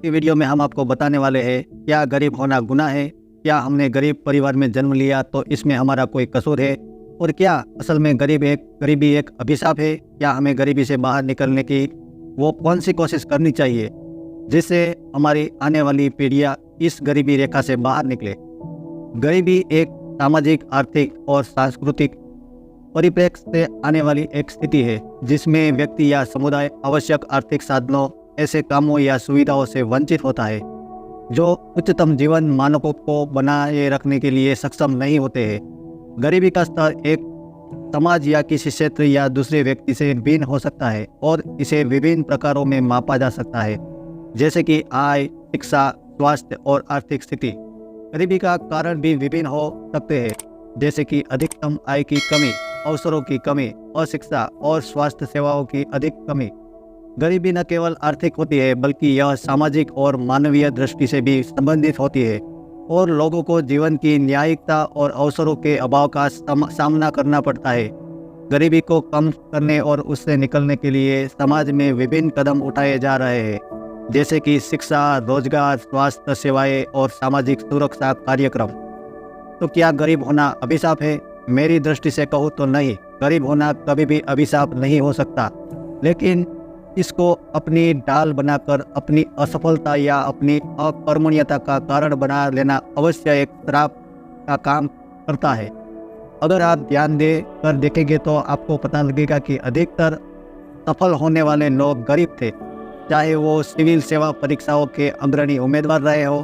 की वीडियो में हम आपको बताने वाले हैं क्या गरीब होना गुनाह है, क्या हमने गरीब परिवार में जन्म लिया तो इसमें हमारा कोई कसूर है, और क्या असल में गरीबी एक अभिशाप है। क्या हमें गरीबी से बाहर निकलने की वो कौन सी कोशिश करनी चाहिए जिससे हमारी आने वाली पीढ़ियाँ इस गरीबी रेखा से बाहर निकले। गरीबी एक सामाजिक, आर्थिक और सांस्कृतिक परिप्रेक्ष्य से आने वाली एक स्थिति है जिसमें व्यक्ति या समुदाय आवश्यक आर्थिक साधनों, ऐसे कामों या सुविधाओं से वंचित होता है जो उच्चतम जीवन मानकों को बनाए रखने के लिए सक्षम नहीं होते हैं। गरीबी का स्तर एक समाज या किसी क्षेत्र या दूसरे व्यक्ति से भिन्न हो सकता है और इसे विभिन्न प्रकारों में मापा जा सकता है, जैसे कि आय, शिक्षा, स्वास्थ्य और आर्थिक स्थिति। गरीबी का कारण भी विभिन्न हो सकते हैं, जैसे कि अधिकतम आय की कमी, अवसरों की कमी, अशिक्षा और स्वास्थ्य सेवाओं की अधिक कमी। गरीबी न केवल आर्थिक होती है बल्कि यह सामाजिक और मानवीय दृष्टि से भी संबंधित होती है और लोगों को जीवन की न्यायिकता और अवसरों के अभाव का सामना करना पड़ता है। गरीबी को कम करने और उससे निकलने के लिए समाज में विभिन्न कदम उठाए जा रहे हैं, जैसे कि शिक्षा, रोजगार, स्वास्थ्य सेवाएं और सामाजिक सुरक्षा कार्यक्रम। तो क्या गरीब होना अभिशाप है? मेरी दृष्टि से कहूँ तो नहीं। गरीब होना कभी भी अभिशाप नहीं हो सकता, लेकिन इसको अपनी ढाल बनाकर अपनी असफलता या अपनी अकर्मण्यता का कारण बना लेना अवश्य एक श्राप का काम करता है। अगर आप ध्यान दे कर देखेंगे तो आपको पता लगेगा कि अधिकतर सफल होने वाले लोग गरीब थे, चाहे वो सिविल सेवा परीक्षाओं के अग्रणी उम्मीदवार रहे हो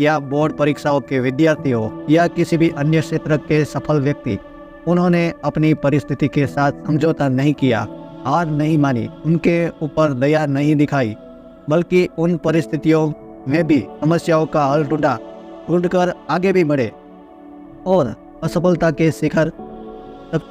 या बोर्ड परीक्षाओं के विद्यार्थी हो या किसी भी अन्य क्षेत्र के सफल व्यक्ति। उन्होंने अपनी परिस्थिति के साथ समझौता नहीं किया, हार नहीं मानी, उनके ऊपर दया नहीं दिखाई, बल्कि उन परिस्थितियों में भी समस्याओं का हल ढूंढकर आगे भी बढ़े और असफलता के शिखर तक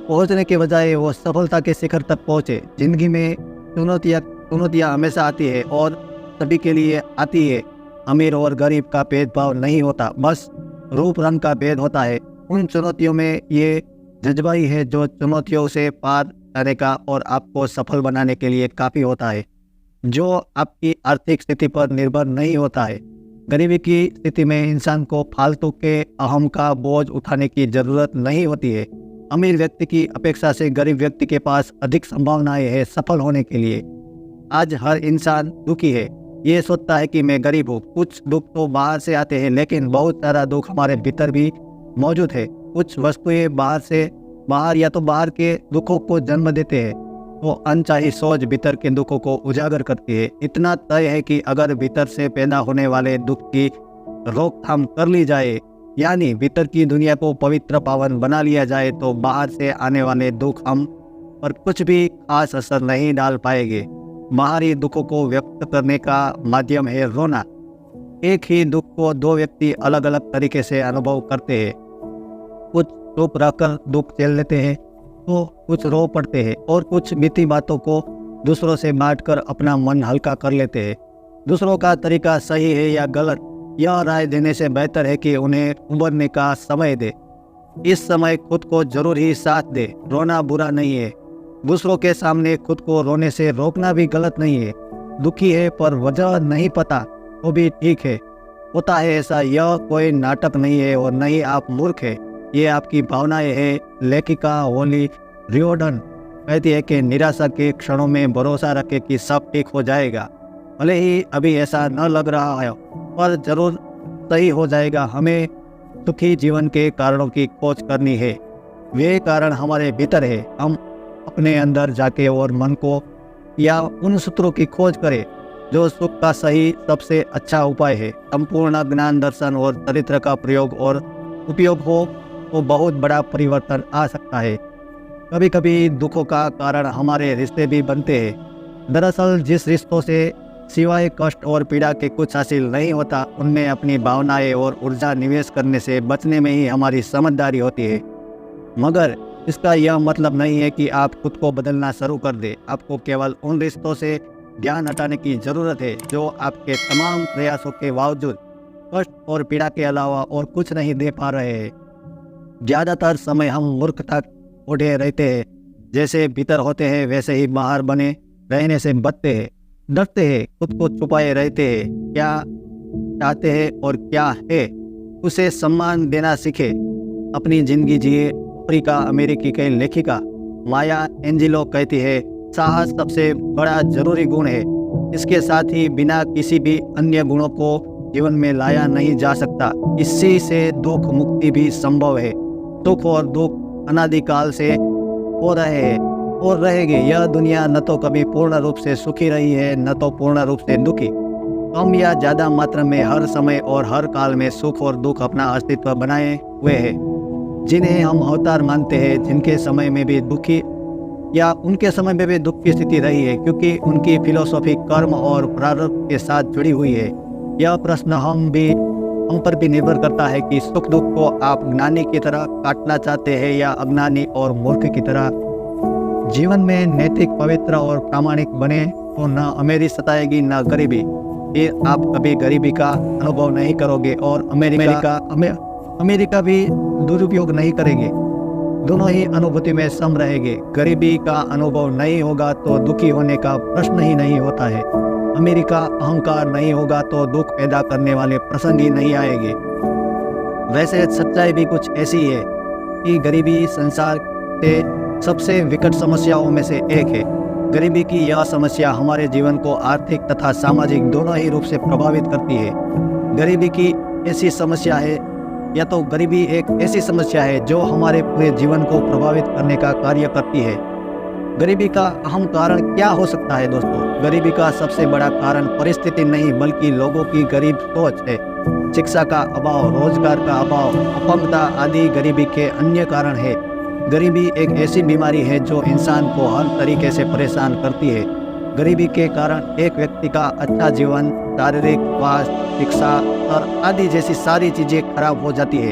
पहुंचने के बजाय वो सफलता के शिखर तक पहुंचे। जिंदगी में चुनौतियाँ हमेशा आती है और सभी के लिए आती है। अमीर और गरीब का भेदभाव नहीं होता, बस रूप रंग का भेद होता है। उन चुनौतियों में ये जज्बा ही है जो चुनौतियों से पार जाने का और आपको सफल बनाने के लिए काफ़ी होता है, जो आपकी आर्थिक स्थिति पर निर्भर नहीं होता है। गरीबी की स्थिति में इंसान को फालतू के अहम का बोझ उठाने की ज़रूरत नहीं होती है। अमीर व्यक्ति की अपेक्षा से गरीब व्यक्ति के पास अधिक संभावनाएं हैं सफल होने के लिए। आज हर इंसान दुखी है, ये सोचता है कि मैं गरीब हूँ। कुछ दुख तो बाहर से आते हैं, लेकिन बहुत सारा दुख हमारे भीतर भी मौजूद है। कुछ वस्तुएं बाहर या तो बाहर के दुखों को जन्म देते हैं, तो अनचाही सोच भीतर के दुखों को उजागर करती है। इतना तय है कि अगर भीतर से पैदा होने वाले दुख की रोकथाम कर ली जाए, यानी भीतर की दुनिया को पवित्र पावन बना लिया जाए, तो बाहर से आने वाले दुख हम पर कुछ भी खास असर नहीं डाल पाएंगे। बाहरी दुखों को व्यक्त करने का माध्यम है रोना। एक ही दुख को दो व्यक्ति अलग अलग तरीके से अनुभव करते हैं। कुछ चुप रहकर दुख झेल लेते हैं तो कुछ रो पड़ते हैं और कुछ बीती बातों को दूसरों से बांटकर अपना मन हल्का कर लेते हैं। दूसरों का तरीका सही है या गलत, यह राय देने से बेहतर है कि उन्हें उभरने का समय दे। इस समय खुद को जरूर ही साथ दे। रोना बुरा नहीं है, दूसरों के सामने खुद को रोने से रोकना भी गलत नहीं है। दुखी है पर वजह नहीं पता तो भी ठीक है, होता है ऐसा। यह कोई नाटक नहीं है और नहीं आप मूर्ख है, ये आपकी भावनाएं हैं। लेखिका होली रियोडन कहती है कि निराशा के क्षणों में भरोसा रखे कि सब ठीक हो जाएगा। भले ही अभी ऐसा न लग रहा है, पर जरूर सही हो जाएगा। हमें सुखी जीवन के कारणों की खोज करनी है। वे कारण हमारे भीतर है। हम अपने अंदर जाके और मन को या उन सूत्रों की खोज करें जो सुख का सही सबसे अच्छा उपाय है। संपूर्ण ज्ञान, दर्शन और चरित्र का प्रयोग और उपयोग हो तो बहुत बड़ा परिवर्तन आ सकता है। कभी कभी दुखों का कारण हमारे रिश्ते भी बनते हैं। दरअसल जिस रिश्तों से सिवाय कष्ट और पीड़ा के कुछ हासिल नहीं होता, उनमें अपनी भावनाएं और ऊर्जा निवेश करने से बचने में ही हमारी समझदारी होती है। मगर इसका यह मतलब नहीं है कि आप खुद को बदलना शुरू कर दें। आपको केवल उन रिश्तों से ध्यान हटाने की ज़रूरत है जो आपके तमाम प्रयासों के बावजूद कष्ट और पीड़ा के अलावा और कुछ नहीं दे पा रहे हैं। ज़्यादातर समय हम मूर्खता ओढ़े रहते हैं। जैसे भीतर होते हैं वैसे ही बाहर बने रहने से बचते हैं। डरते हैं, खुद को छुपाए रहते हैं, क्या चाहते हैं और क्या है उसे सम्मान देना सीखे, अपनी जिंदगी जिए। अफ्रीका अमेरिकी की लेखिका माया एंजेलो कहती है, साहस सबसे बड़ा जरूरी गुण है। इसके साथ ही बिना किसी भी अन्य गुणों को जीवन में लाया नहीं जा सकता। इसी से दुख मुक्ति भी संभव है। सुख और दुख अनादिकाल से हो रहे हैं और रहेंगे। यह दुनिया न तो कभी पूर्ण रूप से सुखी रही है, न तो पूर्ण रूप से दुखी। कम या ज्यादा मात्रा में हर समय और हर काल में सुख और दुख अपना अस्तित्व बनाए हुए है। जिन्हें हम अवतार मानते हैं, जिनके समय में भी दुखी या उनके समय में भी दुख की स्थिति रही है, क्योंकि उनकी फिलोसॉफी कर्म और प्रारब्ध के साथ जुड़ी हुई है। यह प्रश्न हम पर भी निर्भर करता है कि सुख दुख को आप ज्ञानी की तरह काटना चाहते हैं या अज्ञानी और मूर्ख की तरह। जीवन में नैतिक, पवित्र और प्रामाणिक बने तो न अमीरी सताएगी न गरीबी। फिर आप कभी गरीबी का अनुभव नहीं करोगे और अमेरिका भी दुरुपयोग नहीं करेंगे। दोनों ही अनुभूति में सम रहेंगे। गरीबी का अनुभव नहीं होगा तो दुखी होने का प्रश्न ही नहीं होता है। अमेरिका अहंकार नहीं होगा तो दुख पैदा करने वाले प्रसंग ही नहीं आएंगे। वैसे सच्चाई भी कुछ ऐसी है कि गरीबी संसार के सबसे विकट समस्याओं में से एक है। गरीबी की यह समस्या हमारे जीवन को आर्थिक तथा सामाजिक दोनों ही रूप से प्रभावित करती है। गरीबी की ऐसी समस्या है या तो गरीबी एक ऐसी समस्या है जो हमारे पूरे जीवन को प्रभावित करने का कार्य करती है। गरीबी का अहम कारण क्या हो सकता है दोस्तों? गरीबी का सबसे बड़ा कारण परिस्थिति नहीं बल्कि लोगों की गरीब सोच है। शिक्षा का अभाव, रोजगार का अभाव, अपंगता आदि गरीबी के अन्य कारण है। गरीबी एक ऐसी बीमारी है जो इंसान को हर तरीके से परेशान करती है। गरीबी के कारण एक व्यक्ति का अच्छा जीवन, शारीरिक स्वास्थ्य, शिक्षा और आदि जैसी सारी चीजें खराब हो जाती है।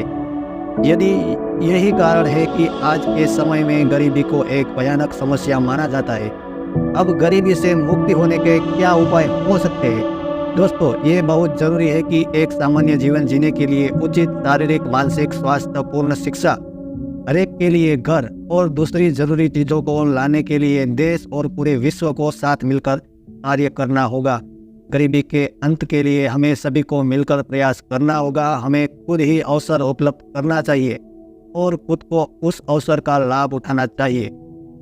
यदि यही कारण है कि आज के समय में गरीबी को एक भयानक समस्या माना जाता है। अब गरीबी से मुक्ति होने के क्या उपाय हो सकते हैं? दोस्तों, ये बहुत जरूरी है कि एक सामान्य जीवन जीने के लिए उचित शारीरिक, मानसिक स्वास्थ्य, पूर्ण शिक्षा, हरेक के लिए घर और दूसरी जरूरी चीजों को लाने के लिए देश और पूरे विश्व को साथ मिलकर कार्य करना होगा। गरीबी के अंत के लिए हमें सभी को मिलकर प्रयास करना होगा। हमें खुद ही अवसर उपलब्ध करना चाहिए और खुद को उस अवसर का लाभ उठाना चाहिए।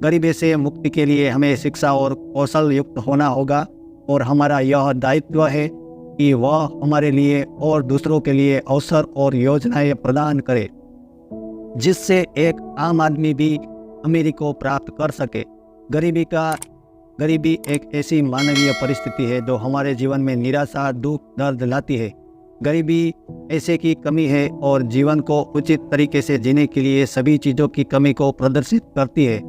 गरीबी से मुक्ति के लिए हमें शिक्षा और कौशल युक्त होना होगा और हमारा यह दायित्व है कि वह हमारे लिए और दूसरों के लिए अवसर और योजनाएं प्रदान करे, जिससे एक आम आदमी भी अमीरी को प्राप्त कर सके। गरीबी एक ऐसी मानवीय परिस्थिति है जो हमारे जीवन में निराशा, दुख, दर्द लाती है। गरीबी पैसे की कमी है और जीवन को उचित तरीके से जीने के लिए सभी चीज़ों की कमी को प्रदर्शित करती है।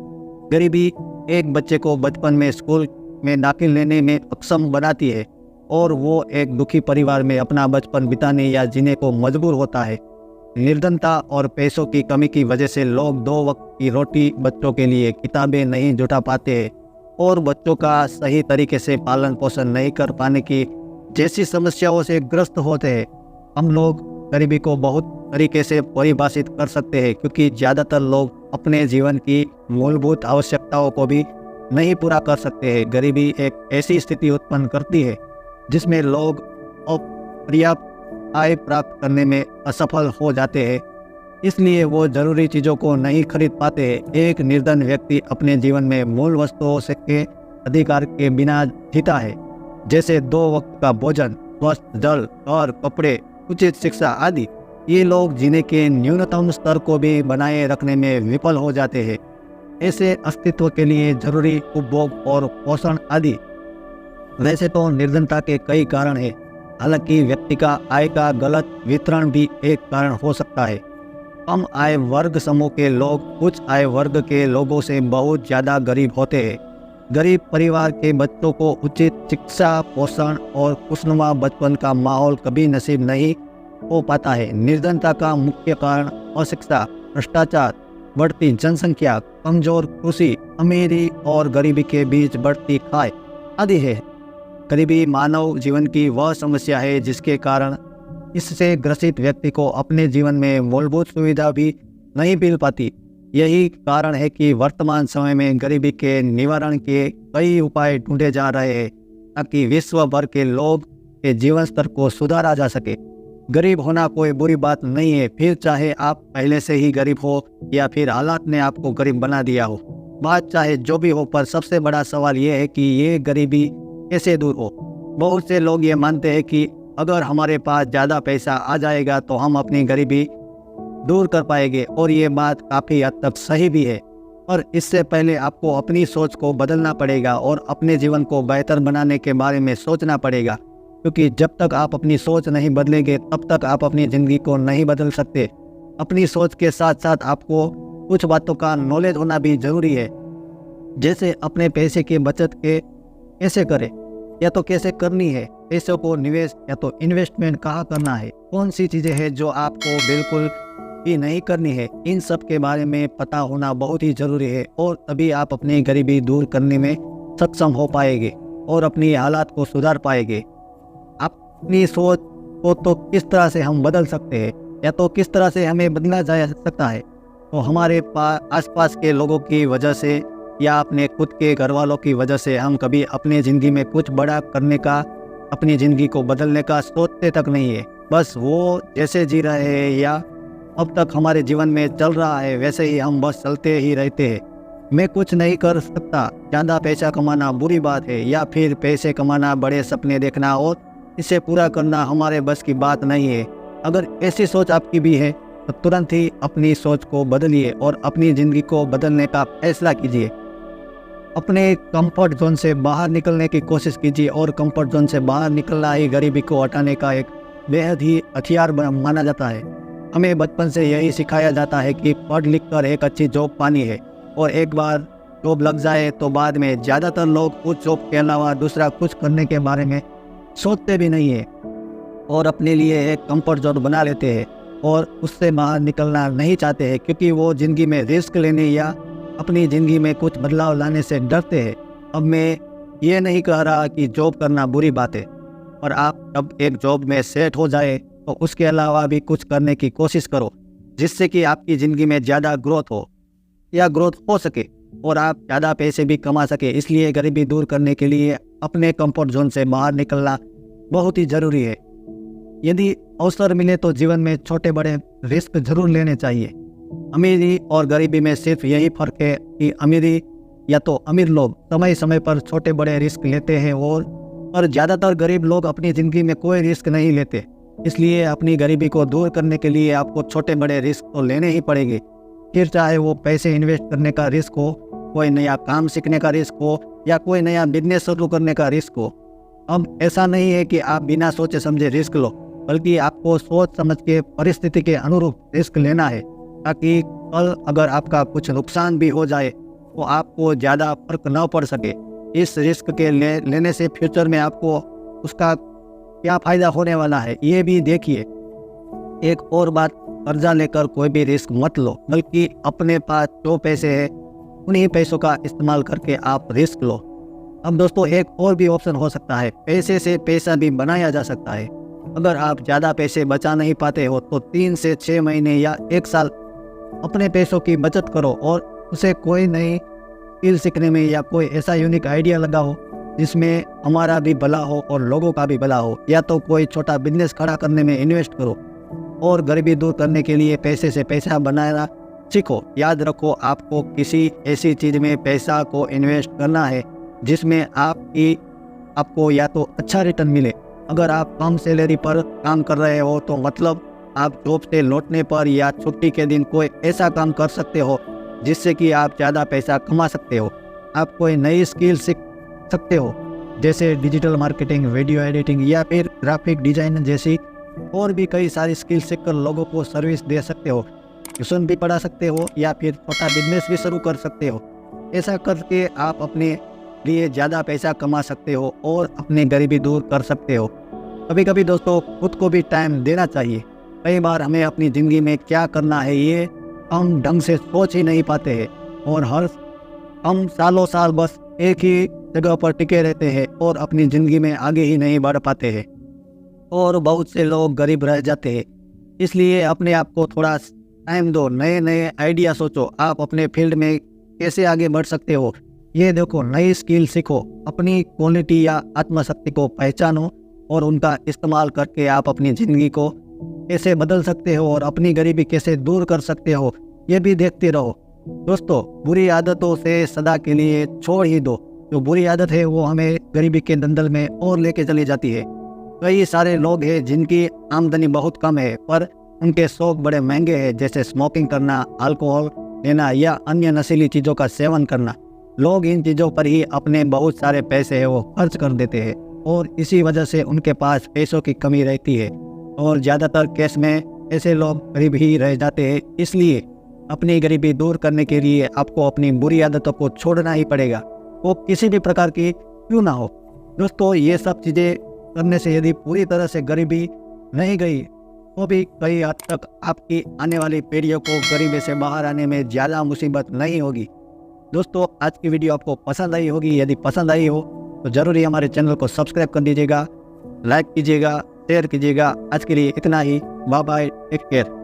गरीबी एक बच्चे को बचपन में स्कूल में दाखिल लेने में अक्षम बनाती है और वो एक दुखी परिवार में अपना बचपन बिताने या जीने को मजबूर होता है। निर्धनता और पैसों की कमी की वजह से लोग 2 वक्त की रोटी, बच्चों के लिए किताबें नहीं जुटा पाते हैं और बच्चों का सही तरीके से पालन पोषण नहीं कर पाने की जैसी समस्याओं से ग्रस्त होते हैं। हम लोग गरीबी को बहुत तरीके से परिभाषित कर सकते हैं, क्योंकि ज़्यादातर लोग अपने जीवन की मूलभूत आवश्यकताओं को भी नहीं पूरा कर सकते हैं। गरीबी एक ऐसी स्थिति उत्पन्न करती है जिसमें लोग अपर्याप्त आय प्राप्त करने में असफल हो जाते हैं, इसलिए वो जरूरी चीज़ों को नहीं खरीद पाते। एक निर्धन व्यक्ति अपने जीवन में मूल वस्तुओं से के अधिकार के बिना जीता है, जैसे 2 वक्त का भोजन, स्वस्थ जल और कपड़े, उचित शिक्षा आदि। ये लोग जीने के न्यूनतम स्तर को भी बनाए रखने में विफल हो जाते हैं। ऐसे अस्तित्व के लिए जरूरी उपभोग और पोषण आदि। वैसे तो निर्धनता के कई कारण हैं, हालांकि व्यक्ति का आय का गलत वितरण भी एक कारण हो सकता है। कम आय वर्ग समूह के लोग उच्च आय वर्ग के लोगों से बहुत ज़्यादा गरीब होते हैं। गरीब परिवार के बच्चों को उचित शिक्षा, पोषण और खुशनुमा बचपन का माहौल कभी नसीब नहीं हो पाता है। निर्धनता का मुख्य कारण अशिक्षा, भ्रष्टाचार, बढ़ती जनसंख्या, कमजोर कृषि, अमीरी और गरीबी के बीच बढ़ती खाई आदि है। गरीबी मानव जीवन की वह समस्या है जिसके कारण इससे ग्रसित व्यक्ति को अपने जीवन में मूलभूत सुविधा भी नहीं मिल पाती। यही कारण है कि वर्तमान समय में गरीबी के निवारण के कई उपाय ढूंढे जा रहे हैं, ताकि विश्व भर के लोग के जीवन स्तर को सुधारा जा सके। गरीब होना कोई बुरी बात नहीं है, फिर चाहे आप पहले से ही गरीब हो या फिर हालात ने आपको गरीब बना दिया हो। बात चाहे जो भी हो, पर सबसे बड़ा सवाल ये है कि ये गरीबी कैसे दूर हो। बहुत से लोग ये मानते हैं कि अगर हमारे पास ज़्यादा पैसा आ जाएगा तो हम अपनी गरीबी दूर कर पाएंगे, और ये बात काफ़ी हद तक सही भी है। पर इससे पहले आपको अपनी सोच को बदलना पड़ेगा और अपने जीवन को बेहतर बनाने के बारे में सोचना पड़ेगा, क्योंकि जब तक आप अपनी सोच नहीं बदलेंगे तब तक आप अपनी ज़िंदगी को नहीं बदल सकते। अपनी सोच के साथ साथ आपको कुछ बातों का नॉलेज होना भी ज़रूरी है, जैसे अपने पैसे की बचत के कैसे करें या तो कैसे करनी है, पैसों को निवेश या तो इन्वेस्टमेंट कहाँ करना है, कौन सी चीज़ें हैं जो आपको बिल्कुल ही नहीं करनी है। इन सब के बारे में पता होना बहुत ही ज़रूरी है, और तभी आप अपनी गरीबी दूर करने में सक्षम हो पाएंगे और अपनी हालात को सुधार पाएंगे। अपनी सोच को तो किस तरह से हम बदल सकते हैं या तो किस तरह से हमें बदला जा सकता है, तो हमारे आसपास के लोगों की वजह से या अपने खुद के घर वालों की वजह से हम कभी अपनी ज़िंदगी में कुछ बड़ा करने का, अपनी ज़िंदगी को बदलने का सोचते तक नहीं है। बस वो जैसे जी रहे हैं या अब तक हमारे जीवन में चल रहा है वैसे ही हम बस चलते ही रहते हैं। मैं कुछ नहीं कर सकता, ज़्यादा पैसा कमाना बुरी बात है, या फिर पैसे कमाना, बड़े सपने देखना और इसे पूरा करना हमारे बस की बात नहीं है। अगर ऐसी सोच आपकी भी है तो तुरंत ही अपनी सोच को बदलिए और अपनी ज़िंदगी को बदलने का फैसला कीजिए। अपने कंफर्ट जोन से बाहर निकलने की कोशिश कीजिए, और कंफर्ट जोन से बाहर निकलना ही गरीबी को हटाने का एक बेहद ही हथियार माना जाता है। हमें बचपन से यही सिखाया जाता है कि पढ़ लिख कर एक अच्छी जॉब पानी है, और एक बार जॉब लग जाए तो बाद में ज़्यादातर लोग उस जॉब के अलावा दूसरा कुछ करने के बारे में सोचते भी नहीं है और अपने लिए एक कंफर्ट जोन बना लेते हैं और उससे बाहर निकलना नहीं चाहते हैं, क्योंकि वो ज़िंदगी में रिस्क लेने या अपनी ज़िंदगी में कुछ बदलाव लाने से डरते हैं। अब मैं ये नहीं कह रहा कि जॉब करना बुरी बात है, और आप जब एक जॉब में सेट हो जाए तो उसके अलावा भी कुछ करने की कोशिश करो, जिससे कि आपकी ज़िंदगी में ज़्यादा ग्रोथ हो सके और आप ज़्यादा पैसे भी कमा सके। इसलिए गरीबी दूर करने के लिए अपने कंफर्ट जोन से बाहर निकलना बहुत ही ज़रूरी है। यदि अवसर मिले तो जीवन में छोटे बड़े रिस्क जरूर लेने चाहिए। अमीरी और गरीबी में सिर्फ यही फ़र्क है कि अमीर लोग समय समय पर छोटे बड़े रिस्क लेते हैं और ज़्यादातर गरीब लोग अपनी ज़िंदगी में कोई रिस्क नहीं लेते। इसलिए अपनी गरीबी को दूर करने के लिए आपको छोटे बड़े रिस्क तो लेने ही पड़ेंगे, फिर चाहे वो पैसे इन्वेस्ट करने का रिस्क हो, कोई नया काम सीखने का रिस्क हो, या कोई नया बिजनेस शुरू करने का रिस्क हो। अब ऐसा नहीं है कि आप बिना सोचे समझे रिस्क लो, बल्कि आपको सोच समझ के परिस्थिति के अनुरूप रिस्क लेना है, ताकि कल अगर आपका कुछ नुकसान भी हो जाए तो आपको ज़्यादा फर्क न पड़ सके। इस रिस्क के लेने से फ्यूचर में आपको उसका क्या फ़ायदा होने वाला है ये भी देखिए। एक और बात, कर्जा लेकर कोई भी रिस्क मत लो, बल्कि अपने पास जो पैसे हैं उन्हीं पैसों का इस्तेमाल करके आप रिस्क लो। अब दोस्तों एक और भी ऑप्शन हो सकता है, पैसे से पैसा भी बनाया जा सकता है। अगर आप ज़्यादा पैसे बचा नहीं पाते हो तो 3 से 6 महीने या 1 साल अपने पैसों की बचत करो और उसे कोई नई स्किल सीखने में या कोई ऐसा यूनिक आइडिया लगाओ जिसमें हमारा भी भला हो और लोगों का भी भला हो, या तो कोई छोटा बिजनेस खड़ा करने में इन्वेस्ट करो। और गरीबी दूर करने के लिए पैसे से पैसा बनाना सीखो। याद रखो, आपको किसी ऐसी चीज़ में पैसा को इन्वेस्ट करना है जिसमें आपको या तो अच्छा रिटर्न मिले। अगर आप कम सैलरी पर काम कर रहे हो तो मतलब आप जॉब से लौटने पर या छुट्टी के दिन कोई ऐसा काम कर सकते हो जिससे कि आप ज़्यादा पैसा कमा सकते हो। आप कोई नई स्किल सीख सकते हो, जैसे डिजिटल मार्केटिंग, वीडियो एडिटिंग या फिर ग्राफिक डिजाइन जैसी और भी कई सारी स्किल सीखकर लोगों को सर्विस दे सकते हो। ट्यूशन भी पढ़ा सकते हो या फिर छोटा बिजनेस भी शुरू कर सकते हो। ऐसा करके आप अपने लिए ज़्यादा पैसा कमा सकते हो और अपनी गरीबी दूर कर सकते हो। कभी कभी दोस्तों खुद को भी टाइम देना चाहिए। कई बार हमें अपनी ज़िंदगी में क्या करना है ये हम ढंग से सोच ही नहीं पाते हैं और हम सालों साल बस एक ही जगह पर टिके रहते हैं और अपनी ज़िंदगी में आगे ही नहीं बढ़ पाते हैं और बहुत से लोग गरीब रह जाते हैं। इसलिए अपने आप को थोड़ा टाइम दो, नए नए आइडिया सोचो। आप अपने फील्ड में कैसे आगे बढ़ सकते हो ये देखो, नई स्किल सीखो, अपनी क्वालिटी या आत्मशक्ति को पहचानो और उनका इस्तेमाल करके आप अपनी ज़िंदगी को कैसे बदल सकते हो और अपनी गरीबी कैसे दूर कर सकते हो, ये भी देखते रहो। दोस्तों, बुरी आदतों से सदा के लिए छोड़ ही दो। जो बुरी आदत है वो हमें गरीबी के दलदल में और लेके चली जाती है। कई सारे लोग हैं जिनकी आमदनी बहुत कम है पर उनके शौक बड़े महंगे हैं, जैसे स्मोकिंग करना, अल्कोहल लेना या अन्य नशीली चीज़ों का सेवन करना। लोग इन चीज़ों पर ही अपने बहुत सारे पैसे हैं वो खर्च कर देते हैं और इसी वजह से उनके पास पैसों की कमी रहती है और ज़्यादातर केस में ऐसे लोग गरीब ही रह जाते हैं। इसलिए अपनी गरीबी दूर करने के लिए आपको अपनी बुरी आदतों को छोड़ना ही पड़ेगा, वो किसी भी प्रकार की क्यों ना हो। दोस्तों, ये सब चीज़ें करने से यदि पूरी तरह से गरीबी नहीं गई तो भी कई हद तक आपकी आने वाली पीढ़ियों को गरीबी से बाहर आने में ज़्यादा मुसीबत नहीं होगी। दोस्तों, आज की वीडियो आपको पसंद आई होगी। यदि पसंद आई हो तो ज़रूर ही हमारे चैनल को सब्सक्राइब कर दीजिएगा, लाइक कीजिएगा, शेयर कीजिएगा। आज के लिए इतना ही। Bye bye, take care.